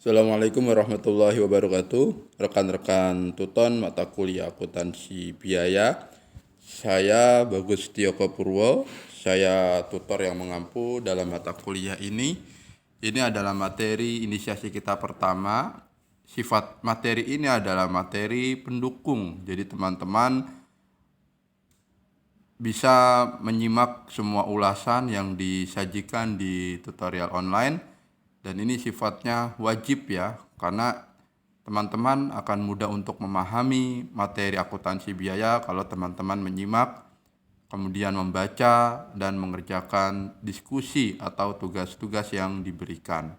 Assalamualaikum warahmatullahi wabarakatuh. Rekan-rekan tuton mata kuliah akuntansi biaya. Saya Bagus Tiyoko Purwo. Saya tutor yang mengampu dalam mata kuliah ini. Ini adalah materi inisiasi kita pertama. Sifat materi ini adalah materi pendukung. Jadi teman-teman bisa menyimak semua ulasan yang disajikan di tutorial online. Dan ini sifatnya wajib ya, karena teman-teman akan mudah untuk memahami materi akuntansi biaya kalau teman-teman menyimak, kemudian membaca dan mengerjakan diskusi atau tugas-tugas yang diberikan.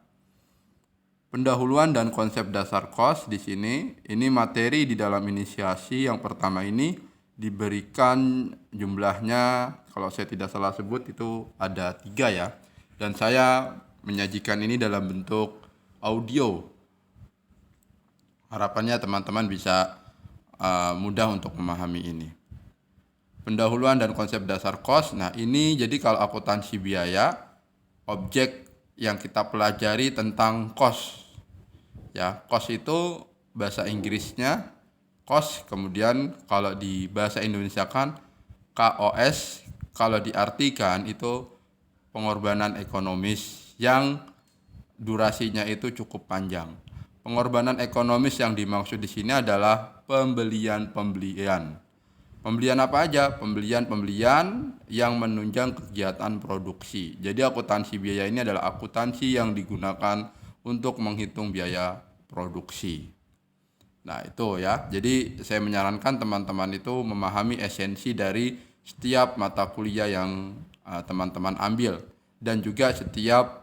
Pendahuluan dan konsep dasar KOS di sini, ini materi di dalam inisiasi yang pertama ini diberikan jumlahnya, kalau saya tidak salah sebut itu ada 3 ya. Dan saya menyajikan ini dalam bentuk audio. Harapannya teman-teman bisa mudah untuk memahami ini. Pendahuluan dan konsep dasar KOS. Nah, ini jadi kalau akuntansi biaya, objek yang kita pelajari tentang KOS. Ya, KOS itu bahasa Inggrisnya KOS, kemudian kalau di bahasa Indonesia kan KOS, kalau diartikan itu pengorbanan ekonomis yang durasinya itu cukup panjang. Pengorbanan ekonomis yang dimaksud di sini adalah pembelian. Pembelian apa aja? Pembelian yang menunjang kegiatan produksi. Jadi akuntansi biaya ini adalah akuntansi yang digunakan untuk menghitung biaya produksi. Nah itu ya, jadi saya menyarankan teman-teman itu memahami esensi dari setiap mata kuliah yang teman-teman ambil dan juga setiap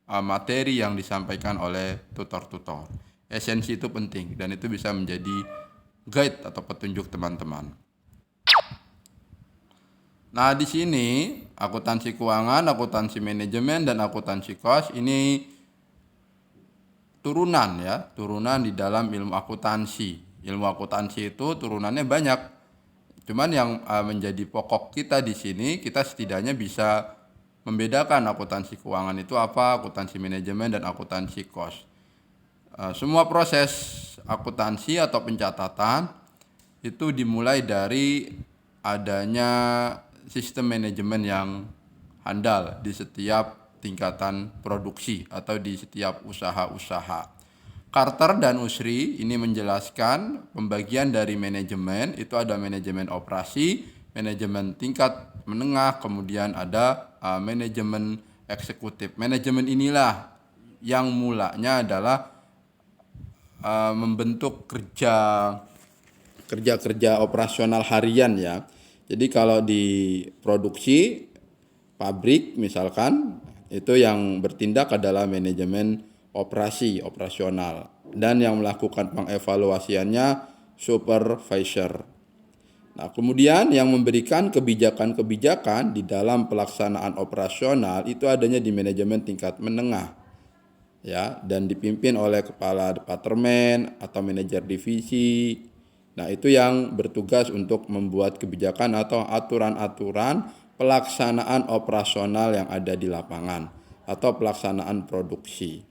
materi yang disampaikan oleh tutor-tutor. Esensi itu penting dan itu bisa menjadi guide atau petunjuk teman-teman. Nah, di sini akuntansi keuangan, akuntansi manajemen dan akuntansi kos ini turunan di dalam ilmu akuntansi. Ilmu akuntansi itu turunannya banyak. Cuman yang menjadi pokok kita di sini, kita setidaknya bisa membedakan akuntansi keuangan itu apa, akuntansi manajemen dan akuntansi kos. Semua proses akuntansi atau pencatatan itu dimulai dari adanya sistem manajemen yang handal di setiap tingkatan produksi atau di setiap usaha-usaha. Carter dan Usri ini menjelaskan pembagian dari manajemen, itu ada manajemen operasi, manajemen tingkat menengah, kemudian ada manajemen eksekutif. Manajemen inilah yang mulanya adalah membentuk kerja operasional harian ya. Jadi kalau di produksi pabrik misalkan, itu yang bertindak adalah manajemen operasional, dan yang melakukan pengevaluasiannya supervisor. Nah, kemudian yang memberikan kebijakan-kebijakan di dalam pelaksanaan operasional itu adanya di manajemen tingkat menengah. Ya, dan dipimpin oleh kepala departemen atau manajer divisi. Nah, itu yang bertugas untuk membuat kebijakan atau aturan-aturan pelaksanaan operasional yang ada di lapangan atau pelaksanaan produksi.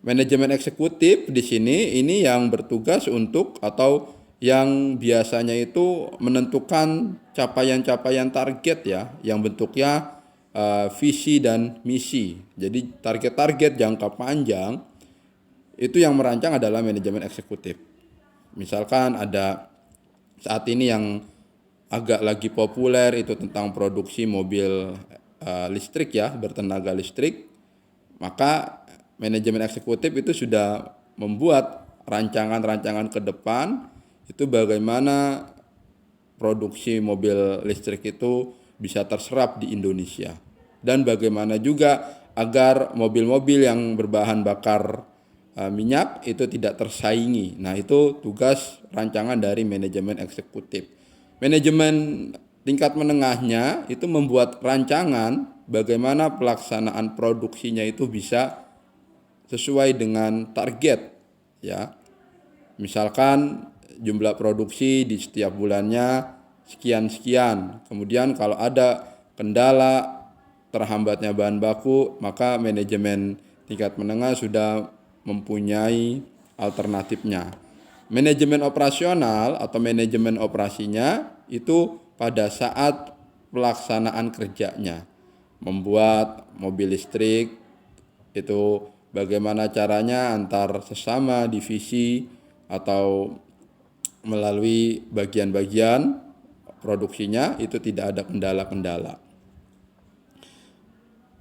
Manajemen eksekutif di sini ini yang bertugas untuk atau yang biasanya itu menentukan capaian-capaian target ya, yang bentuknya visi dan misi. Jadi target-target jangka panjang itu yang merancang adalah manajemen eksekutif. Misalkan ada saat ini yang agak lagi populer itu tentang produksi mobil listrik ya, bertenaga listrik, maka manajemen eksekutif itu sudah membuat rancangan-rancangan ke depan itu bagaimana produksi mobil listrik itu bisa terserap di Indonesia, dan bagaimana juga agar mobil-mobil yang berbahan bakar minyak itu tidak tersaingi. Nah, itu tugas rancangan dari manajemen eksekutif. Manajemen tingkat menengahnya itu membuat rancangan bagaimana pelaksanaan produksinya itu bisa sesuai dengan target ya. Misalkan jumlah produksi di setiap bulannya sekian. Kemudian kalau ada kendala terhambatnya bahan baku, maka manajemen tingkat menengah sudah mempunyai alternatifnya. Manajemen operasional atau manajemen operasinya itu pada saat pelaksanaan kerjanya. Membuat mobil listrik itu bagaimana caranya antar sesama divisi atau melalui bagian-bagian produksinya itu tidak ada kendala-kendala.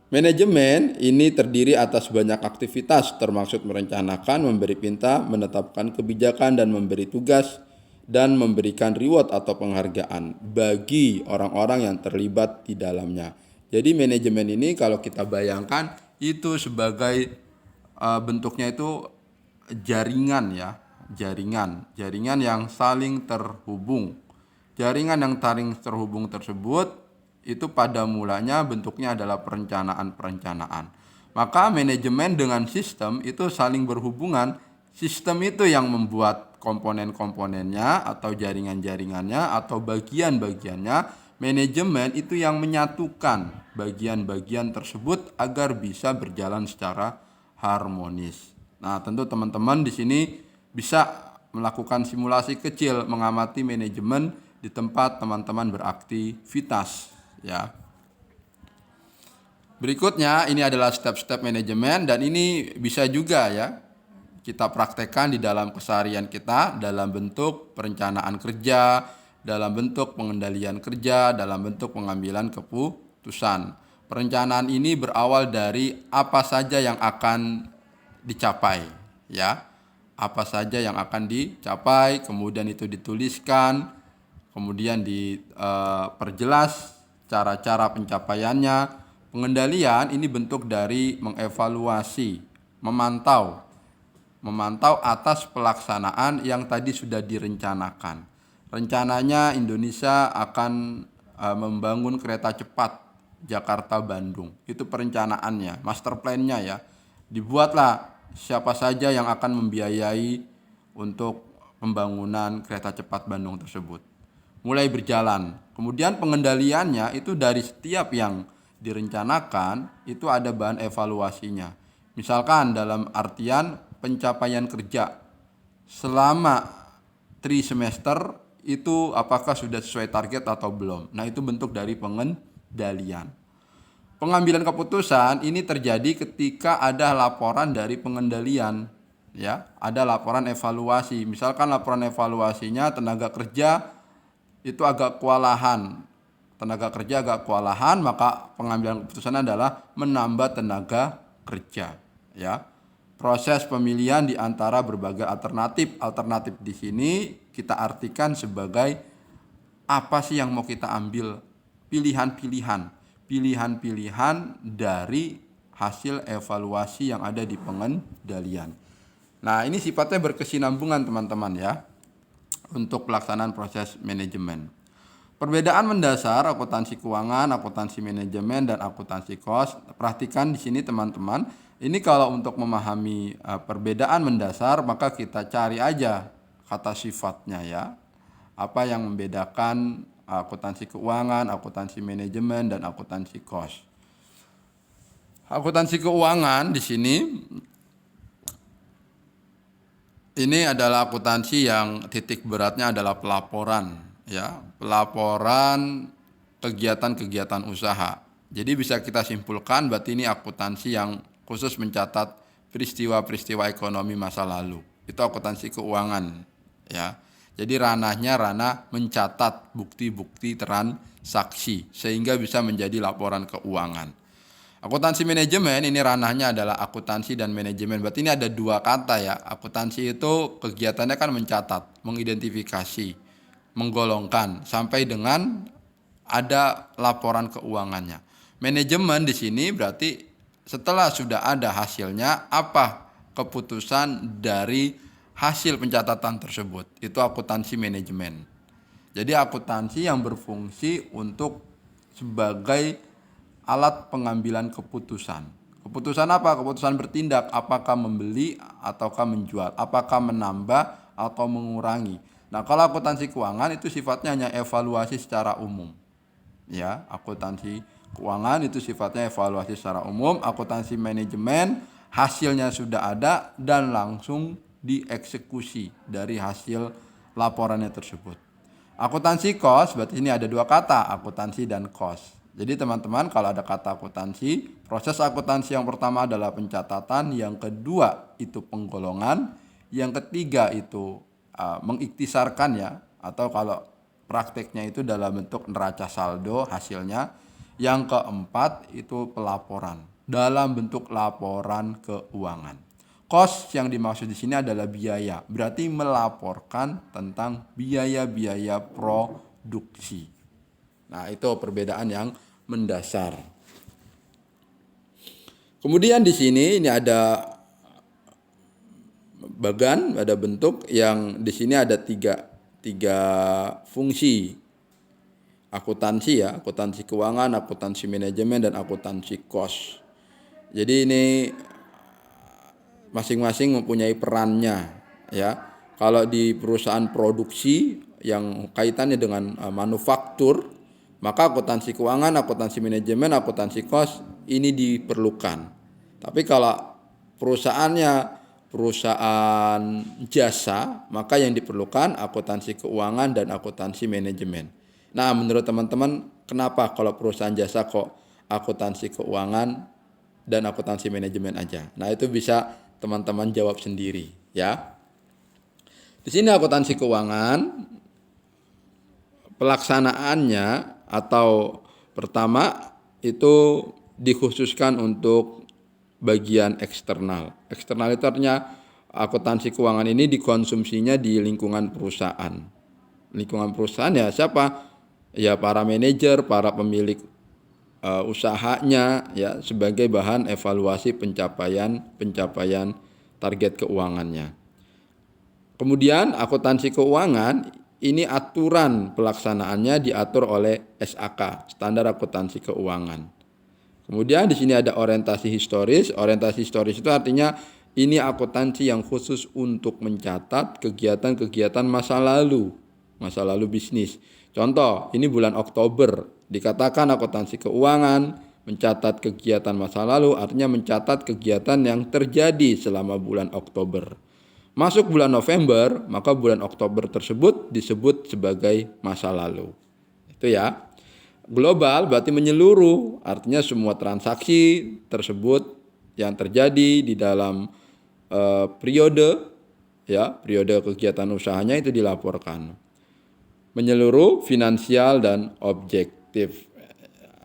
Manajemen ini terdiri atas banyak aktivitas termasuk merencanakan, memberi perintah, menetapkan kebijakan dan memberi tugas dan memberikan reward atau penghargaan bagi orang-orang yang terlibat di dalamnya. Jadi manajemen ini kalau kita bayangkan itu sebagai bentuknya itu jaringan ya, jaringan yang saling terhubung. Jaringan yang saling terhubung tersebut itu pada mulanya bentuknya adalah perencanaan. Maka manajemen dengan sistem itu saling berhubungan. Sistem itu yang membuat komponen-komponennya atau jaringan-jaringannya atau bagian-bagiannya. Manajemen itu yang menyatukan bagian-bagian tersebut agar bisa berjalan secara harmonis. Nah, tentu teman-teman di sini bisa melakukan simulasi kecil mengamati manajemen di tempat teman-teman beraktivitas. Ya. Berikutnya ini adalah step-step manajemen dan ini bisa juga ya kita praktekkan di dalam keseharian kita dalam bentuk perencanaan kerja, dalam bentuk pengendalian kerja, dalam bentuk pengambilan keputusan. Perencanaan ini berawal dari apa saja yang akan dicapai ya. Apa saja yang akan dicapai, kemudian itu dituliskan, kemudian diperjelas cara-cara pencapaiannya. Pengendalian ini bentuk dari mengevaluasi, memantau atas pelaksanaan yang tadi sudah direncanakan. Rencananya Indonesia akan membangun kereta cepat Jakarta-Bandung. Itu perencanaannya, master plan-nya ya. Dibuatlah siapa saja yang akan membiayai untuk pembangunan kereta cepat Bandung tersebut. Mulai berjalan. Kemudian pengendaliannya itu dari setiap yang direncanakan itu ada bahan evaluasinya. Misalkan dalam artian pencapaian kerja selama 3 semester itu apakah sudah sesuai target atau belum. Nah, itu bentuk dari pengendalian. Pengambilan keputusan ini terjadi ketika ada laporan dari pengendalian. Ya, ada laporan evaluasi. Misalkan laporan evaluasinya tenaga kerja itu agak kewalahan. Maka pengambilan keputusan adalah menambah tenaga kerja, ya. Proses pemilihan di antara berbagai alternatif. Alternatif di sini kita artikan sebagai apa sih yang mau kita ambil? Pilihan-pilihan dari hasil evaluasi yang ada di pengendalian. Nah, ini sifatnya berkesinambungan teman-teman ya. Untuk pelaksanaan proses manajemen. Perbedaan mendasar akuntansi keuangan, akuntansi manajemen dan akuntansi kos. Perhatikan di sini teman-teman. Ini kalau untuk memahami perbedaan mendasar maka kita cari aja kata sifatnya ya. Apa yang membedakan akuntansi keuangan, akuntansi manajemen dan akuntansi kos. Akuntansi keuangan di sini ini adalah akuntansi yang titik beratnya adalah pelaporan, ya, pelaporan kegiatan-kegiatan usaha. Jadi bisa kita simpulkan berarti ini akuntansi yang khusus mencatat peristiwa-peristiwa ekonomi masa lalu. Itu akuntansi keuangan, ya. Jadi ranahnya ranah mencatat bukti-bukti transaksi sehingga bisa menjadi laporan keuangan. Akuntansi manajemen ini ranahnya adalah akuntansi dan manajemen. Berarti ini ada dua kata ya. Akuntansi itu kegiatannya kan mencatat, mengidentifikasi, menggolongkan sampai dengan ada laporan keuangannya. Manajemen di sini berarti setelah sudah ada hasilnya apa keputusan dari hasil pencatatan tersebut. Itu akuntansi manajemen. Jadi akuntansi yang berfungsi untuk sebagai alat pengambilan keputusan. Keputusan apa? Keputusan bertindak, apakah membeli ataukah menjual, apakah menambah atau mengurangi. Nah, kalau akuntansi keuangan itu sifatnya hanya evaluasi secara umum. Ya, akuntansi keuangan itu sifatnya evaluasi secara umum. Akuntansi manajemen hasilnya sudah ada dan langsung dieksekusi dari hasil laporannya tersebut. Akuntansi cost, berarti ini ada dua kata, akuntansi dan cost. Jadi teman-teman, kalau ada kata akuntansi, proses akuntansi yang pertama adalah pencatatan, yang kedua itu penggolongan, yang ketiga itu mengiktisarkan ya, atau kalau prakteknya itu dalam bentuk neraca saldo hasilnya. Yang keempat itu pelaporan dalam bentuk laporan keuangan. Cost yang dimaksud di sini adalah biaya, berarti melaporkan tentang biaya-biaya produksi. Nah, itu perbedaan yang mendasar. Kemudian di sini ini ada bagan, ada bentuk yang di sini ada tiga fungsi akuntansi ya, akuntansi keuangan, akuntansi manajemen, dan akuntansi cost. Jadi ini masing-masing mempunyai perannya ya. Kalau di perusahaan produksi yang kaitannya dengan manufaktur, maka akuntansi keuangan, akuntansi manajemen, akuntansi cost ini diperlukan. Tapi kalau perusahaan jasa, maka yang diperlukan akuntansi keuangan dan akuntansi manajemen. Nah, menurut teman-teman, kenapa kalau perusahaan jasa kok akuntansi keuangan dan akuntansi manajemen aja? Nah, itu bisa teman-teman jawab sendiri ya. Di sini akuntansi keuangan pelaksanaannya atau pertama itu dikhususkan untuk bagian eksternal. Eksternal itu artinya akuntansi keuangan ini dikonsumsinya di lingkungan perusahaan. Lingkungan perusahaan ya siapa? Ya para manajer, para pemilik usahanya ya sebagai bahan evaluasi pencapaian target keuangannya. Kemudian akuntansi keuangan ini aturan pelaksanaannya diatur oleh SAK, Standar Akuntansi Keuangan. Kemudian di sini ada orientasi historis. Orientasi historis itu artinya ini akuntansi yang khusus untuk mencatat kegiatan-kegiatan masa lalu bisnis. Contoh, ini bulan Oktober, dikatakan akuntansi keuangan mencatat kegiatan masa lalu, artinya mencatat kegiatan yang terjadi selama bulan Oktober. Masuk bulan November, maka bulan Oktober tersebut disebut sebagai masa lalu. Itu ya. Global berarti menyeluruh, artinya semua transaksi tersebut yang terjadi di dalam periode kegiatan usahanya itu dilaporkan. Menyeluruh, finansial, dan objektif.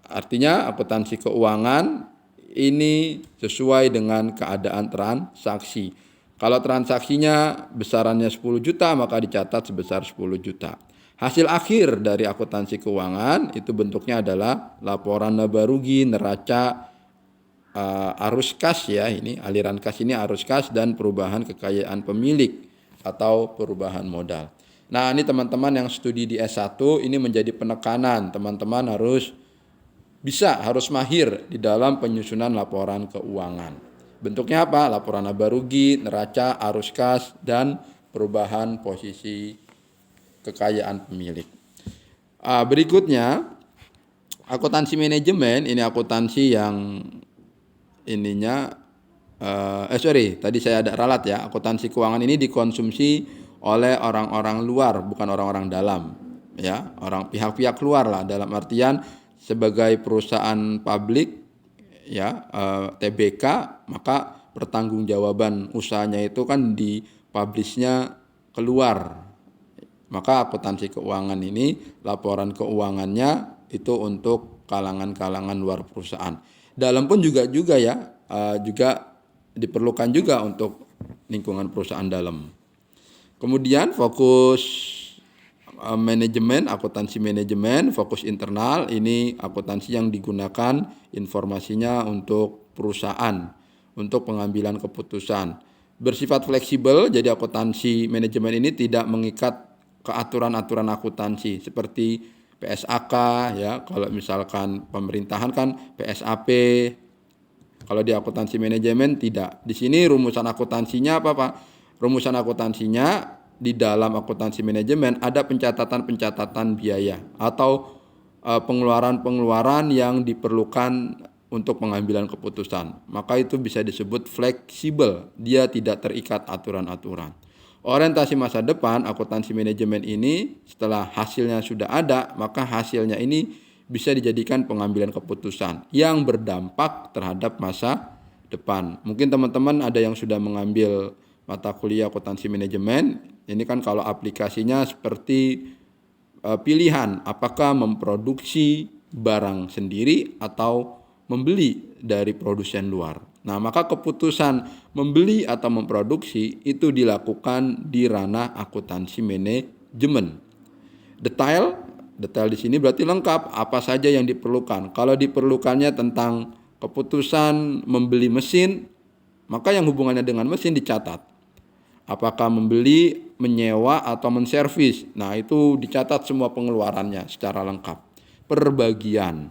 Artinya akuntansi keuangan ini sesuai dengan keadaan transaksi. Kalau transaksinya besarannya 10 juta maka dicatat sebesar 10 juta. Hasil akhir dari akuntansi keuangan itu bentuknya adalah laporan laba rugi, neraca, arus kas ya, ini aliran kas ini arus kas, dan perubahan kekayaan pemilik atau perubahan modal. Nah, ini teman-teman yang studi di S1 ini menjadi penekanan, teman-teman harus mahir di dalam penyusunan laporan keuangan. Bentuknya apa? Laporan laba rugi, neraca, arus kas, dan perubahan posisi kekayaan pemilik. Berikutnya, akuntansi manajemen, ini akuntansi yang tadi saya ada ralat ya. Akuntansi keuangan ini dikonsumsi oleh orang-orang luar, bukan orang-orang dalam, ya, pihak-pihak luar lah, dalam artian sebagai perusahaan publik, ya, TBK, maka pertanggungjawaban usahanya itu kan dipublishnya keluar. Maka akuntansi keuangan ini, laporan keuangannya itu untuk kalangan-kalangan luar perusahaan. Dalam pun juga ya, juga diperlukan juga untuk lingkungan perusahaan dalam. Kemudian fokus manajemen, akuntansi manajemen, fokus internal, ini akuntansi yang digunakan informasinya untuk perusahaan, untuk pengambilan keputusan. Bersifat fleksibel, jadi akuntansi manajemen ini tidak mengikat keaturan-aturan akuntansi seperti PSAK ya, kalau misalkan pemerintahan kan PSAP. Kalau di akuntansi manajemen tidak. Di sini rumusan akuntansinya apa Pak? Rumusan akuntansinya di dalam akuntansi manajemen ada pencatatan biaya atau pengeluaran-pengeluaran yang diperlukan untuk pengambilan keputusan. Maka itu bisa disebut fleksibel, dia tidak terikat aturan-aturan. Orientasi masa depan akuntansi manajemen ini setelah hasilnya sudah ada, maka hasilnya ini bisa dijadikan pengambilan keputusan yang berdampak terhadap masa depan. Mungkin teman-teman ada yang sudah mengambil mata kuliah akuntansi manajemen, ini kan kalau aplikasinya seperti pilihan apakah memproduksi barang sendiri atau membeli dari produsen luar. Nah, maka keputusan membeli atau memproduksi itu dilakukan di ranah akuntansi manajemen. Detail di sini berarti lengkap apa saja yang diperlukan. Kalau diperlukannya tentang keputusan membeli mesin, maka yang hubungannya dengan mesin dicatat. Apakah membeli, menyewa, atau menservis. Nah, itu dicatat semua pengeluarannya secara lengkap. Perbagian.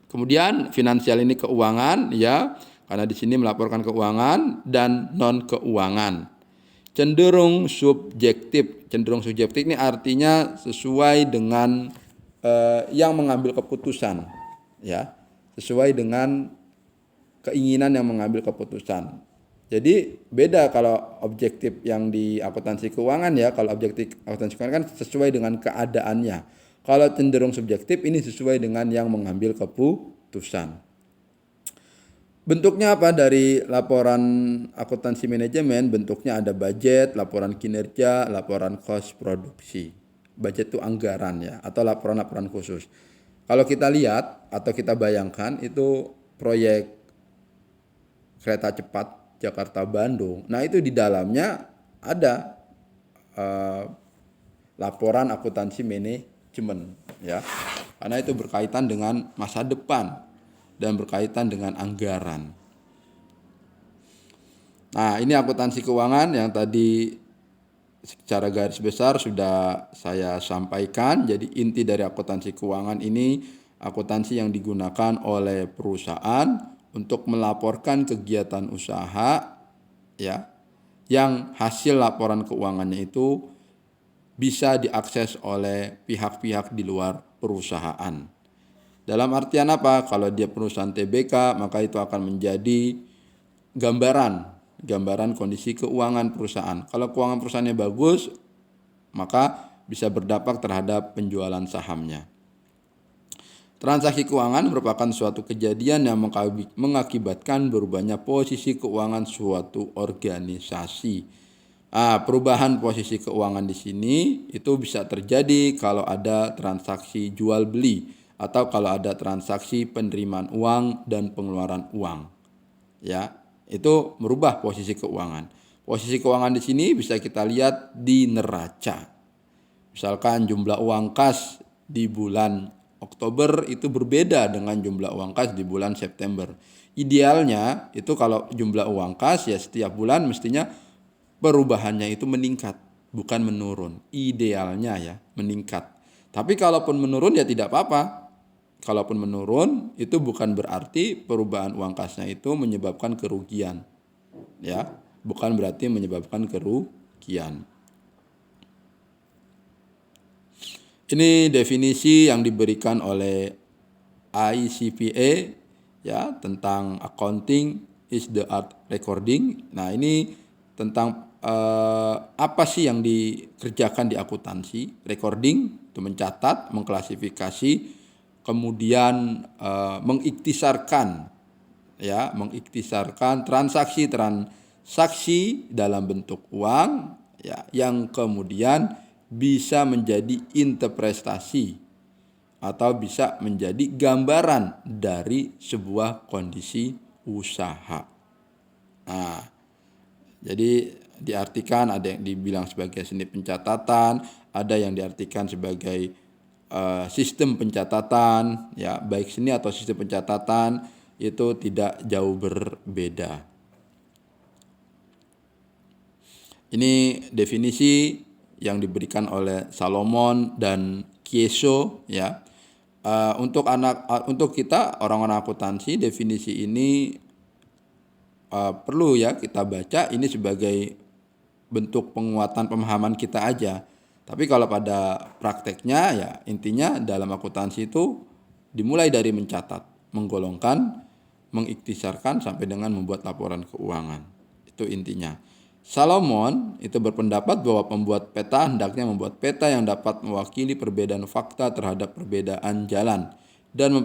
Kemudian finansial ini keuangan, ya, karena di sini melaporkan keuangan dan non keuangan. Cenderung subjektif. Cenderung subjektif ini artinya sesuai dengan yang mengambil keputusan, ya, sesuai dengan keinginan yang mengambil keputusan. Jadi beda kalau objektif yang di akuntansi keuangan, ya, kalau objektif akuntansi keuangan kan sesuai dengan keadaannya. Kalau cenderung subjektif ini sesuai dengan yang mengambil keputusan. Bentuknya apa dari laporan akuntansi manajemen? Bentuknya ada budget, laporan kinerja, laporan cost produksi. Budget itu anggaran, ya, atau laporan-laporan khusus. Kalau kita lihat atau kita bayangkan itu proyek kereta cepat Jakarta-Bandung. Nah, itu di dalamnya ada laporan akuntansi manajemen, ya. Karena itu berkaitan dengan masa depan dan berkaitan dengan anggaran. Nah, ini akuntansi keuangan yang tadi secara garis besar sudah saya sampaikan. Jadi inti dari akuntansi keuangan ini akuntansi yang digunakan oleh perusahaan untuk melaporkan kegiatan usaha, ya, yang hasil laporan keuangannya itu bisa diakses oleh pihak-pihak di luar perusahaan. Dalam artian apa? Kalau dia perusahaan TBK, maka itu akan menjadi gambaran kondisi keuangan perusahaan. Kalau keuangan perusahaannya bagus, maka bisa berdampak terhadap penjualan sahamnya. Transaksi keuangan merupakan suatu kejadian yang mengakibatkan berubahnya posisi keuangan suatu organisasi. Perubahan posisi keuangan di sini itu bisa terjadi kalau ada transaksi jual beli atau kalau ada transaksi penerimaan uang dan pengeluaran uang. Ya, itu merubah posisi keuangan. Posisi keuangan di sini bisa kita lihat di neraca. Misalkan jumlah uang kas di bulan Oktober itu berbeda dengan jumlah uang kas di bulan September. Idealnya itu kalau jumlah uang kas, ya, setiap bulan mestinya perubahannya itu meningkat, bukan menurun. Idealnya, ya, meningkat. Tapi kalaupun menurun, ya tidak apa-apa. Kalaupun menurun itu bukan berarti perubahan uang kasnya itu menyebabkan kerugian, ya, bukan berarti menyebabkan kerugian. Ini definisi yang diberikan oleh ICPA, ya, tentang accounting is the art recording. Nah, ini tentang apa sih yang dikerjakan di akuntansi? Recording itu mencatat, mengklasifikasi, kemudian mengiktisarkan, ya, mengiktisarkan transaksi dalam bentuk uang, ya, yang kemudian bisa menjadi interpretasi atau bisa menjadi gambaran dari sebuah kondisi usaha. Nah, jadi diartikan ada yang dibilang sebagai seni pencatatan, ada yang diartikan sebagai sistem pencatatan, ya, baik seni atau sistem pencatatan itu tidak jauh berbeda. Ini definisi yang diberikan oleh Salomon dan Kieso, ya. Untuk kita orang-orang akuntansi, definisi ini perlu, ya, kita baca ini sebagai bentuk penguatan pemahaman kita aja. Tapi kalau pada prakteknya, ya, intinya dalam akuntansi itu dimulai dari mencatat, menggolongkan, mengiktisarkan sampai dengan membuat laporan keuangan. Itu intinya. Salomon itu berpendapat bahwa pembuat peta hendaknya membuat peta yang dapat mewakili perbedaan fakta terhadap perbedaan jalan dan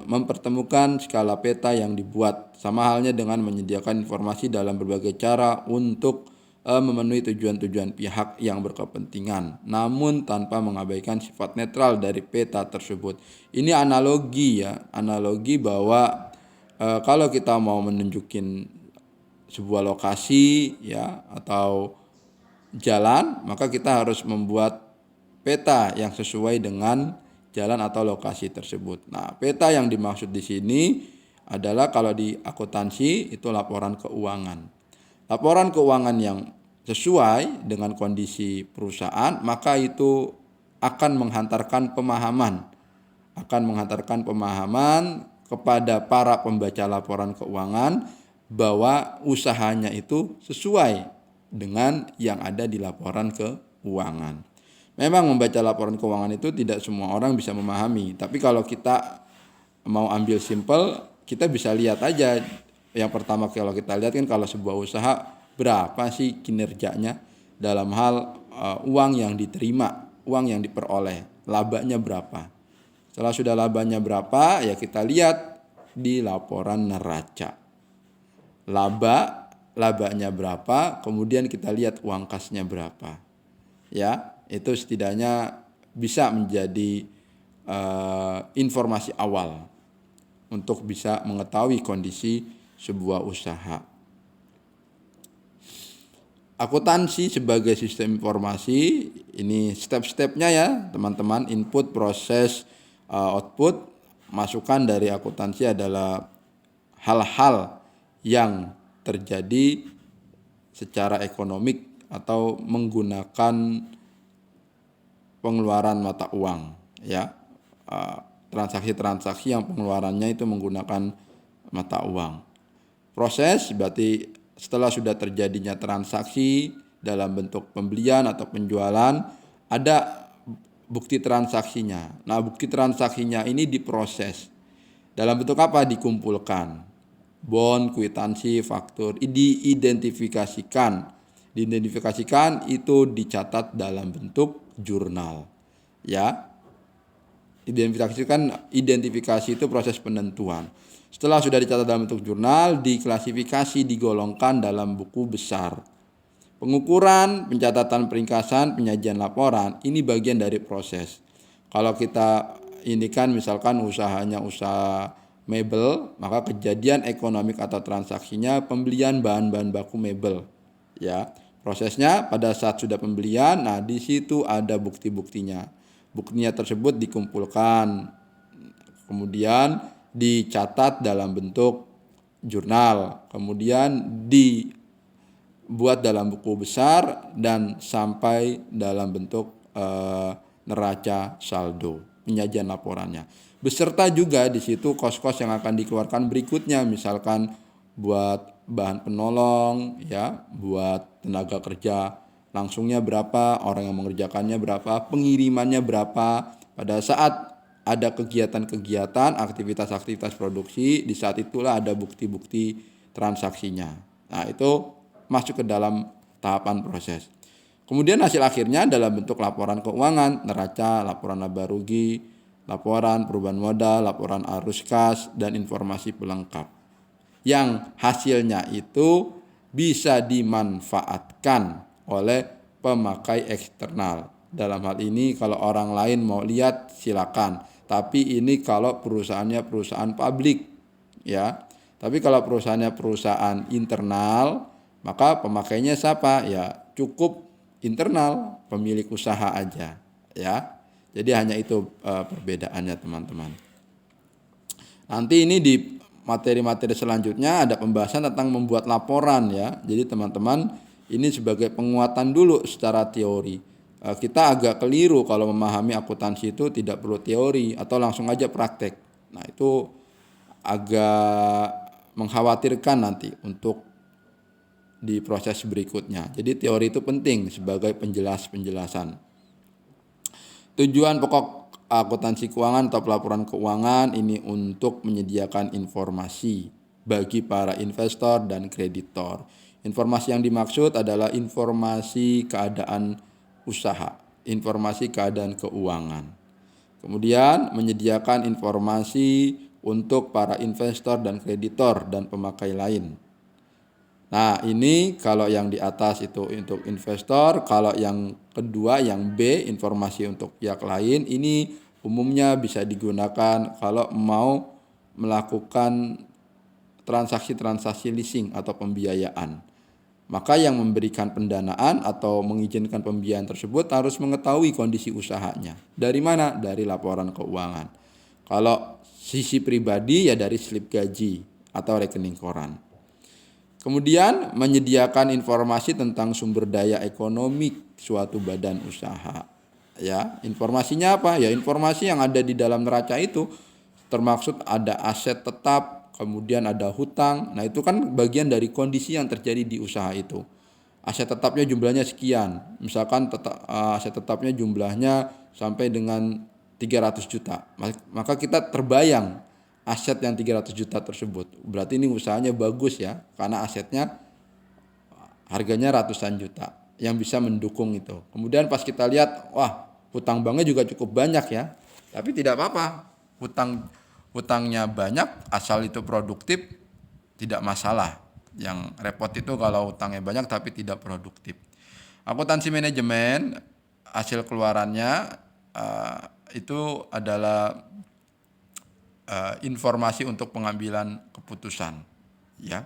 mempertemukan skala peta yang dibuat, sama halnya dengan menyediakan informasi dalam berbagai cara untuk memenuhi tujuan-tujuan pihak yang berkepentingan, namun tanpa mengabaikan sifat netral dari peta tersebut. Ini analogi ya, analogi bahwa kalau kita mau menunjukin sebuah lokasi ya atau jalan, maka kita harus membuat peta yang sesuai dengan jalan atau lokasi tersebut. Nah, peta yang dimaksud di sini adalah kalau di akuntansi itu laporan keuangan. Laporan keuangan yang sesuai dengan kondisi perusahaan, maka itu akan menghantarkan pemahaman kepada para pembaca laporan keuangan bahwa usahanya itu sesuai dengan yang ada di laporan keuangan. Memang membaca laporan keuangan itu tidak semua orang bisa memahami, tapi kalau kita mau ambil simple, kita bisa lihat aja. Yang pertama kalau kita lihat kan, kalau sebuah usaha berapa sih kinerjanya dalam hal uang yang diterima, uang yang diperoleh, labanya berapa. Setelah sudah labanya berapa, ya kita lihat di laporan neraca. Labanya berapa, kemudian kita lihat uang kasnya berapa. Ya, itu setidaknya bisa menjadi informasi awal untuk bisa mengetahui kondisi sebuah usaha. Akuntansi sebagai sistem informasi, ini step-stepnya ya teman-teman. Input, proses, output. Masukan dari akuntansi adalah hal-hal yang terjadi secara ekonomik atau menggunakan pengeluaran mata uang ya, transaksi-transaksi yang pengeluarannya itu menggunakan mata uang. Proses berarti setelah sudah terjadinya transaksi dalam bentuk pembelian atau penjualan, ada bukti transaksinya. Nah, bukti transaksinya ini diproses. Dalam bentuk apa? Dikumpulkan. Bond, kwitansi, faktur, diidentifikasikan. Diidentifikasikan itu dicatat dalam bentuk jurnal. Ya. Identifikasi itu proses penentuan. Setelah sudah dicatat dalam bentuk jurnal, diklasifikasi, digolongkan dalam buku besar. Pengukuran, pencatatan peringkasan, penyajian laporan, ini bagian dari proses. Kalau kita ini kan misalkan usahanya usaha mebel, maka kejadian ekonomik atau transaksinya pembelian bahan-bahan baku mebel. Ya, prosesnya pada saat sudah pembelian, nah di situ ada bukti-buktinya. Buktinya tersebut dikumpulkan, kemudian dicatat dalam bentuk jurnal, kemudian dibuat dalam buku besar dan sampai dalam bentuk neraca saldo, penyajian laporannya. Beserta juga di situ kos-kos yang akan dikeluarkan berikutnya, misalkan buat bahan penolong ya, buat tenaga kerja langsungnya berapa, orang yang mengerjakannya berapa, pengirimannya berapa. Pada saat ada kegiatan-kegiatan, aktivitas-aktivitas produksi, di saat itulah ada bukti-bukti transaksinya. Nah, itu masuk ke dalam tahapan proses. Kemudian hasil akhirnya dalam bentuk laporan keuangan, neraca, laporan laba rugi, laporan perubahan modal, laporan arus kas, dan informasi pelengkap. Yang hasilnya itu bisa dimanfaatkan oleh pemakai eksternal. Dalam hal ini kalau orang lain mau lihat silakan. Tapi ini kalau perusahaannya perusahaan publik ya. Tapi kalau perusahaannya perusahaan internal, maka pemakainya siapa? Ya cukup internal, pemilik usaha aja ya. Jadi hanya itu perbedaannya teman-teman. Nanti ini di materi-materi selanjutnya ada pembahasan tentang membuat laporan ya. Jadi teman-teman ini sebagai penguatan dulu secara teori. Kita agak keliru kalau memahami akuntansi itu tidak perlu teori atau langsung aja praktek. Nah itu agak mengkhawatirkan nanti untuk di proses berikutnya. Jadi teori itu penting sebagai penjelasan. Tujuan pokok akuntansi keuangan atau pelaporan keuangan ini untuk menyediakan informasi bagi para investor dan kreditor. Informasi yang dimaksud adalah informasi keadaan usaha, informasi keadaan keuangan. Kemudian menyediakan informasi untuk para investor dan kreditor dan pemakai lain. Nah, ini kalau yang di atas itu untuk investor, kalau yang kedua yang B, informasi untuk pihak lain, ini umumnya bisa digunakan kalau mau melakukan transaksi-transaksi leasing atau pembiayaan. Maka yang memberikan pendanaan atau mengizinkan pembiayaan tersebut harus mengetahui kondisi usahanya. Dari mana? Dari laporan keuangan. Kalau sisi pribadi ya dari slip gaji atau rekening koran. Kemudian menyediakan informasi tentang sumber daya ekonomi suatu badan usaha. Ya, informasinya apa? Ya informasi yang ada di dalam neraca itu termaksud ada aset tetap, kemudian ada hutang. Nah, itu kan bagian dari kondisi yang terjadi di usaha itu. Aset tetapnya jumlahnya sekian. Misalkan aset tetapnya jumlahnya sampai dengan 300 juta. Maka kita terbayang aset yang 300 juta tersebut. Berarti ini usahanya bagus ya, karena asetnya harganya ratusan juta yang bisa mendukung itu. Kemudian pas kita lihat, wah, hutang banknya juga cukup banyak ya. Tapi tidak apa-apa. Hutangnya banyak asal itu produktif tidak masalah. Yang repot itu kalau hutangnya banyak tapi tidak produktif. Akuntansi manajemen hasil keluarannya itu adalah informasi untuk pengambilan keputusan, ya.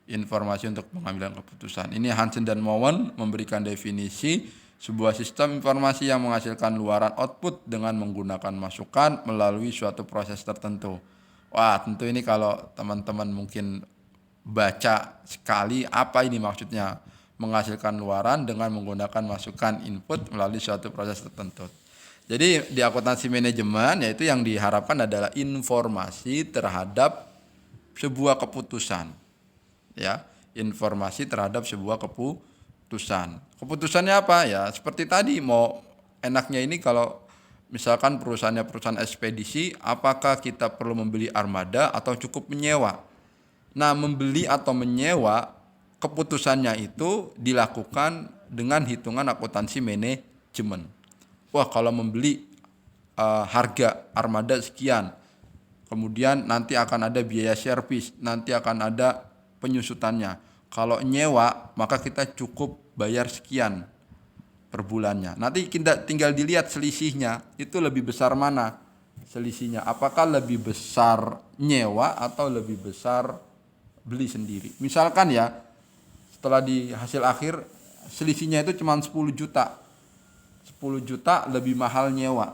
Informasi untuk pengambilan keputusan. Ini Hansen dan Mowen memberikan definisi sebuah sistem informasi yang menghasilkan luaran output dengan menggunakan masukan melalui suatu proses tertentu. Wah, tentu ini kalau teman-teman mungkin baca sekali apa ini maksudnya menghasilkan luaran dengan menggunakan masukan input melalui suatu proses tertentu. Jadi di akuntansi manajemen yaitu yang diharapkan adalah informasi terhadap sebuah keputusan. Ya, informasi terhadap sebuah keputusan. Keputusannya apa ya? Seperti tadi, mau enaknya ini kalau misalkan perusahaannya perusahaan ekspedisi, apakah kita perlu membeli armada atau cukup menyewa? Nah, membeli atau menyewa keputusannya itu dilakukan dengan hitungan akuntansi manajemen. Wah, kalau membeli harga armada sekian, kemudian nanti akan ada biaya servis, nanti akan ada penyusutannya. Kalau nyewa, maka kita cukup bayar sekian per bulannya. Nanti kita tinggal dilihat selisihnya, itu lebih besar mana selisihnya. Apakah lebih besar nyewa atau lebih besar beli sendiri. Misalkan ya, setelah di hasil akhir, selisihnya itu cuma 10 juta. 10 juta lebih mahal nyewa.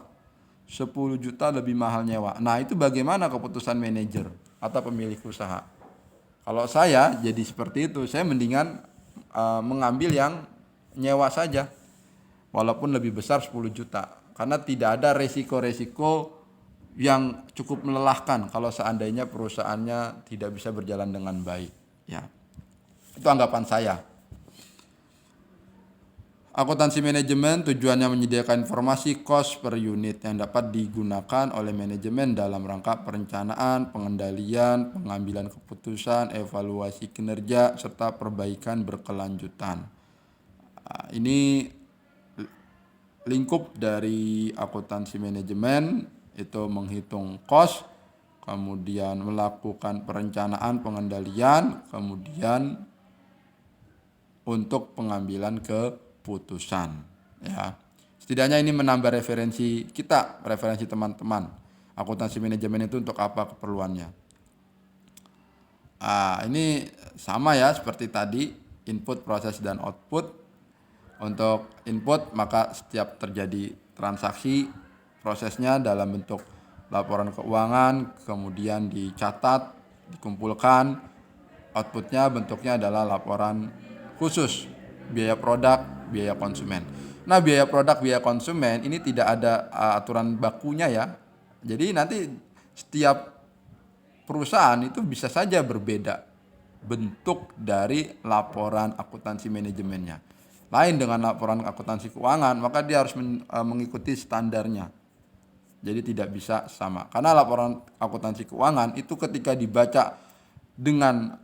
10 juta lebih mahal nyewa. Nah, itu bagaimana keputusan manajer atau pemilik usaha? Kalau saya jadi seperti itu, saya mendingan mengambil yang nyewa saja. Walaupun lebih besar 10 juta. Karena tidak ada resiko-resiko yang cukup melelahkan kalau seandainya perusahaannya tidak bisa berjalan dengan baik. Ya, itu anggapan saya. Akuntansi manajemen tujuannya menyediakan informasi cost per unit yang dapat digunakan oleh manajemen dalam rangka perencanaan, pengendalian, pengambilan keputusan, evaluasi kinerja, serta perbaikan berkelanjutan. Ini lingkup dari akuntansi manajemen, itu menghitung cost, kemudian melakukan perencanaan, pengendalian, kemudian untuk pengambilan keputusan, ya. Setidaknya ini menambah referensi kita, referensi teman-teman. Akuntansi manajemen itu untuk apa keperluannya? Ini sama ya seperti tadi, input, proses, dan output. Untuk input, maka setiap terjadi transaksi, prosesnya dalam bentuk laporan keuangan, kemudian dicatat, dikumpulkan. Outputnya bentuknya adalah laporan khusus, biaya produk, biaya konsumen. Nah, biaya produk, biaya konsumen ini tidak ada aturan bakunya ya. Jadi nanti setiap perusahaan itu bisa saja berbeda bentuk dari laporan akuntansi manajemennya. Lain dengan laporan akuntansi keuangan, maka dia harus mengikuti standarnya. Jadi tidak bisa sama. Karena laporan akuntansi keuangan itu ketika dibaca dengan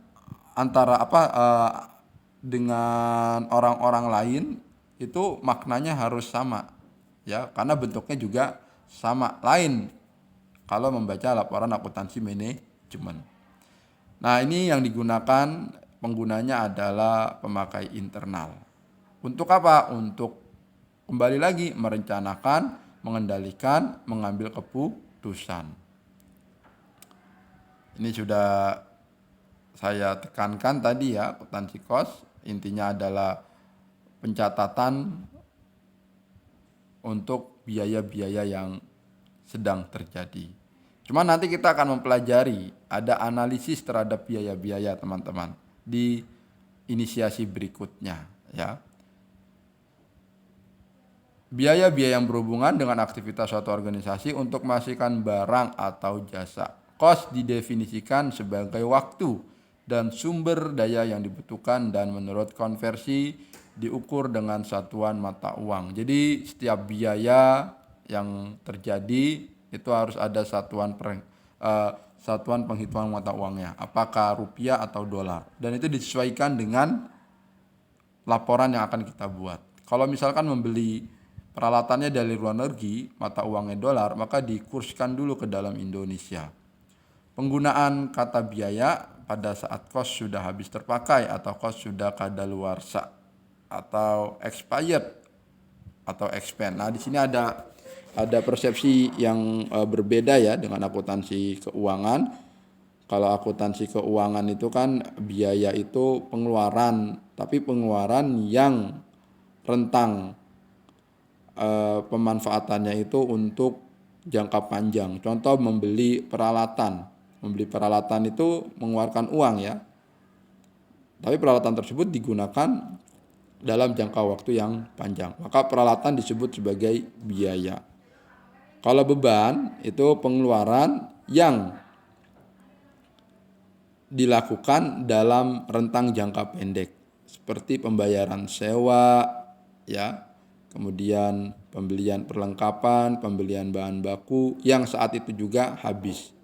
dengan orang-orang lain itu maknanya harus sama ya, karena bentuknya juga sama lain kalau membaca laporan akuntansi manajemen. Nah, ini yang digunakan penggunanya adalah pemakai internal. Untuk apa? Untuk kembali lagi merencanakan, mengendalikan, mengambil keputusan. Ini sudah saya tekankan tadi ya, akuntansi kos intinya adalah pencatatan untuk biaya-biaya yang sedang terjadi. Cuma nanti kita akan mempelajari ada analisis terhadap biaya-biaya teman-teman di inisiasi berikutnya ya. Biaya-biaya yang berhubungan dengan aktivitas suatu organisasi untuk menghasilkan barang atau jasa. Kos didefinisikan sebagai waktu dan sumber daya yang dibutuhkan dan menurut konversi diukur dengan satuan mata uang. Jadi setiap biaya yang terjadi itu harus ada satuan penghitungan mata uangnya, apakah rupiah atau dolar, dan itu disesuaikan dengan laporan yang akan kita buat. Kalau misalkan membeli peralatannya dari luar negeri, mata uangnya dolar, maka dikurskan dulu ke dalam Indonesia. Penggunaan kata biaya pada saat kos sudah habis terpakai atau kos sudah kadaluarsa atau expired atau expand. Nah, di sini ada persepsi yang berbeda ya dengan akuntansi keuangan. Kalau akuntansi keuangan itu kan biaya itu pengeluaran, tapi pengeluaran yang rentang pemanfaatannya itu untuk jangka panjang. Contoh membeli peralatan. Membeli peralatan itu mengeluarkan uang ya. Tapi peralatan tersebut digunakan dalam jangka waktu yang panjang. Maka peralatan disebut sebagai biaya. Kalau beban itu pengeluaran yang dilakukan dalam rentang jangka pendek. Seperti pembayaran sewa ya. Kemudian pembelian perlengkapan, pembelian bahan baku yang saat itu juga habis.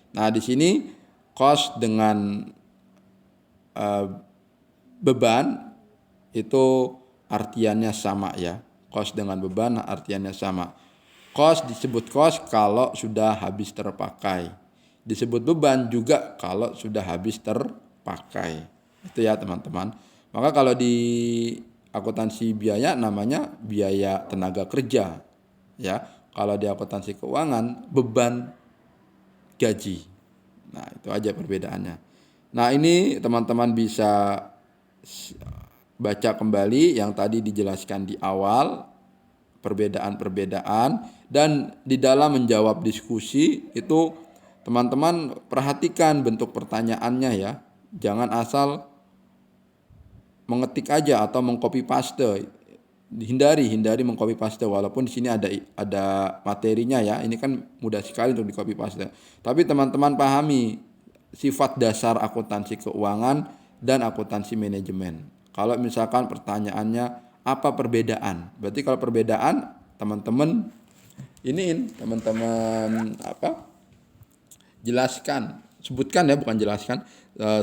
Nah, di sini kos dengan beban itu artiannya sama ya. Kos dengan beban artiannya sama. Kos disebut kos kalau sudah habis terpakai. Disebut beban juga kalau sudah habis terpakai. Itu ya teman-teman. Maka kalau di akuntansi biaya namanya biaya tenaga kerja ya. Kalau di akuntansi keuangan beban gaji. Nah, itu aja perbedaannya. Nah, ini teman-teman bisa baca kembali yang tadi dijelaskan di awal, perbedaan-perbedaan, dan di dalam menjawab diskusi itu teman-teman perhatikan bentuk pertanyaannya ya. Jangan asal mengetik aja atau mengcopy paste. Hindari mengcopy paste, walaupun di sini ada materinya ya. Ini kan mudah sekali untuk di copy paste. Tapi teman-teman pahami sifat dasar akuntansi keuangan dan akuntansi manajemen. Kalau misalkan pertanyaannya apa perbedaan? Berarti kalau perbedaan teman-teman jelaskan, sebutkan ya, bukan jelaskan,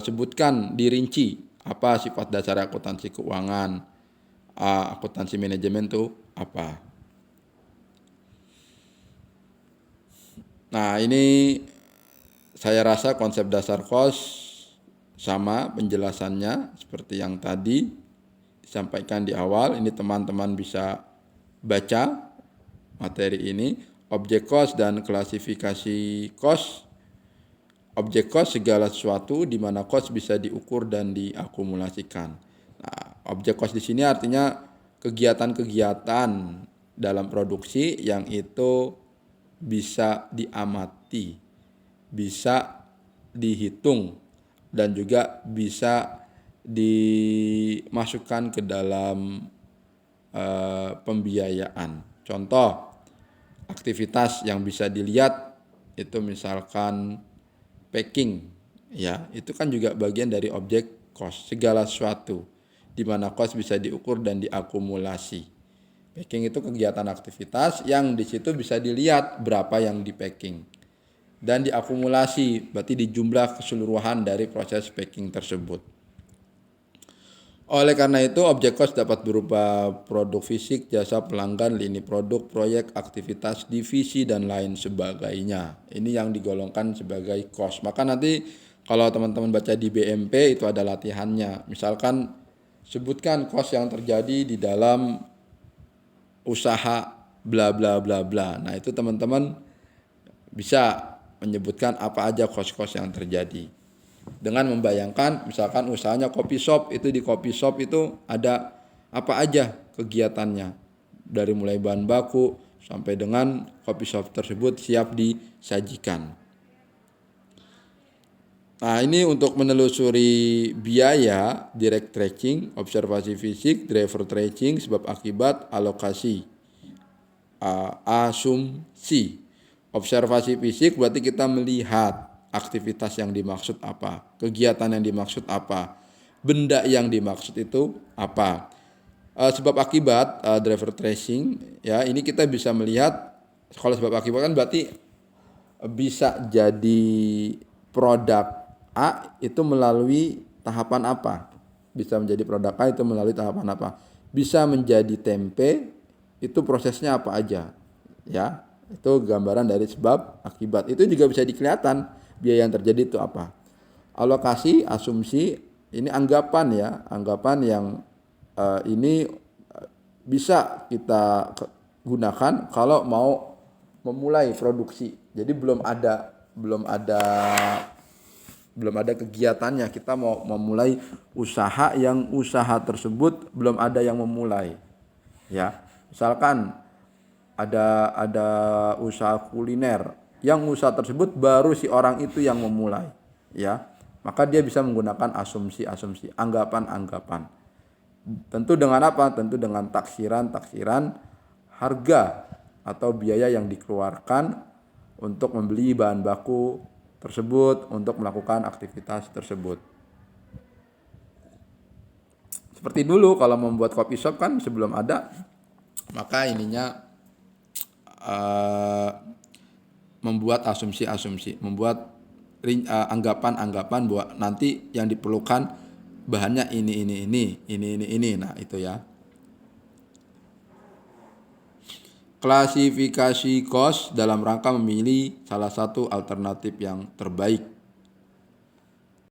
sebutkan dirinci apa sifat dasar akuntansi keuangan. Akuntansi manajemen itu apa? Nah, ini saya rasa konsep dasar kos sama penjelasannya seperti yang tadi disampaikan di awal. Ini teman-teman bisa baca materi ini. Objek kos dan klasifikasi kos. Objek kos segala sesuatu di mana kos bisa diukur dan diakumulasikan. Nah, objek kos di sini artinya kegiatan-kegiatan dalam produksi yang itu bisa diamati, bisa dihitung, dan juga bisa dimasukkan ke dalam pembiayaan. Contoh, aktivitas yang bisa dilihat itu misalkan packing, ya itu kan juga bagian dari objek kos, segala sesuatu di mana kos bisa diukur dan diakumulasi. Packing itu kegiatan aktivitas yang di situ bisa dilihat berapa yang di packing. dan diakumulasi, berarti di jumlah keseluruhan dari proses packing tersebut. Oleh karena itu, objek cost dapat berupa produk fisik, jasa pelanggan, lini produk, proyek, aktivitas, divisi, dan lain sebagainya. Ini yang digolongkan sebagai cost. Maka nanti kalau teman-teman baca di BMP itu ada latihannya. Misalkan sebutkan cost yang terjadi di dalam usaha bla bla bla bla. Nah, itu teman-teman bisa menyebutkan apa aja cost-cost yang terjadi. Dengan membayangkan misalkan usahanya kopi shop, itu di kopi shop itu ada apa aja kegiatannya. Dari mulai bahan baku sampai dengan kopi shop tersebut siap disajikan. Nah, ini untuk menelusuri biaya, direct tracing, observasi fisik, driver tracing, sebab akibat, alokasi, asumsi. Observasi fisik berarti kita melihat aktivitas yang dimaksud apa, kegiatan yang dimaksud apa, benda yang dimaksud itu apa. Sebab akibat, driver tracing, ya ini kita bisa melihat kalau sebab akibat kan berarti bisa jadi produk A itu melalui tahapan apa, bisa menjadi produk A itu melalui tahapan apa, bisa menjadi tempe itu prosesnya apa aja, ya. Itu gambaran dari sebab akibat. Itu juga bisa dikelihatan biaya yang terjadi itu apa. Alokasi, asumsi, ini anggapan ya, anggapan yang ini bisa kita gunakan kalau mau memulai produksi. Jadi belum ada kegiatannya, kita mau memulai usaha yang usaha tersebut belum ada yang memulai. Ya. Misalkan ada usaha kuliner yang usaha tersebut baru si orang itu yang memulai, ya, maka dia bisa menggunakan asumsi-asumsi, anggapan-anggapan. Tentu dengan apa? Tentu dengan taksiran harga atau biaya yang dikeluarkan untuk membeli bahan baku tersebut, untuk melakukan aktivitas tersebut. Seperti dulu kalau membuat kopi shop kan sebelum ada, maka ininya membuat asumsi-asumsi, membuat anggapan-anggapan bahwa nanti yang diperlukan bahannya ini. Nah, itu ya. Klasifikasi cost dalam rangka memilih salah satu alternatif yang terbaik.